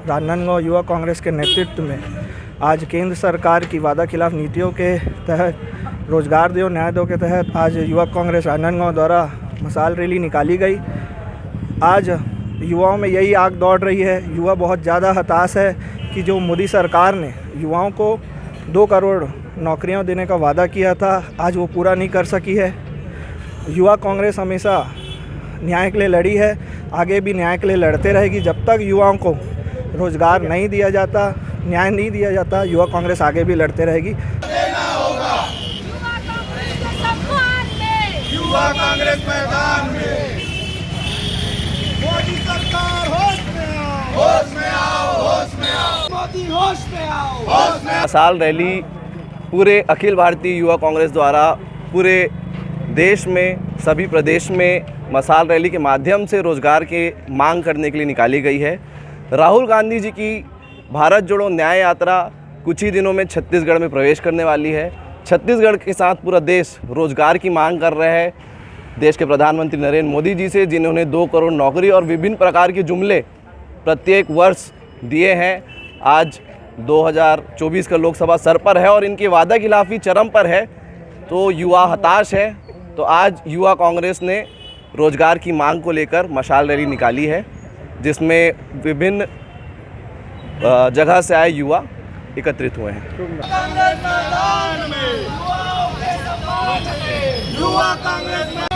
राजनांदगांव युवा कांग्रेस के नेतृत्व में आज केंद्र सरकार की वादा खिलाफ नीतियों के तहत रोजगार दो न्याय दो के तहत आज युवा कांग्रेस राजनांदगांव द्वारा मशाल रैली निकाली गई। आज युवाओं में यही आग दौड़ रही है। युवा बहुत ज़्यादा हताश है कि जो मोदी सरकार ने युवाओं को 2 करोड़ नौकरियां देने का वादा किया था, आज वो पूरा नहीं कर सकी है। युवा कांग्रेस हमेशा न्याय के लिए लड़ी है, आगे भी न्याय के लिए लड़ते रहेगी। जब तक युवाओं को रोज़गार नहीं दिया जाता, न्याय नहीं दिया जाता, युवा कांग्रेस आगे भी लड़ते रहेगी। युवा कांग्रेस मैदान में, मोदी सरकार होश में आओ, होश में आओ, होश में आओ, मोदी होश में आओ, होश में आओ। मशाल रैली पूरे अखिल भारतीय युवा कांग्रेस द्वारा पूरे देश में सभी प्रदेश में मशाल रैली के माध्यम से रोजगार के मांग करने के लिए निकाली गई है। राहुल गांधी जी की भारत जोड़ो न्याय यात्रा कुछ ही दिनों में छत्तीसगढ़ में प्रवेश करने वाली है। छत्तीसगढ़ के साथ पूरा देश रोजगार की मांग कर रहा है देश के प्रधानमंत्री नरेंद्र मोदी जी से, जिन्होंने 2 करोड़ नौकरी और विभिन्न प्रकार के जुमले प्रत्येक वर्ष दिए हैं। आज 2024 का लोकसभा सर पर है और इनकी वादा खिलाफी चरम पर है, तो युवा हताश है। तो आज युवा कांग्रेस ने रोजगार की मांग को लेकर मशाल रैली निकाली है, जिसमें विभिन्न जगह से आए युवा एकत्रित हुए हैं। युवा कांग्रेस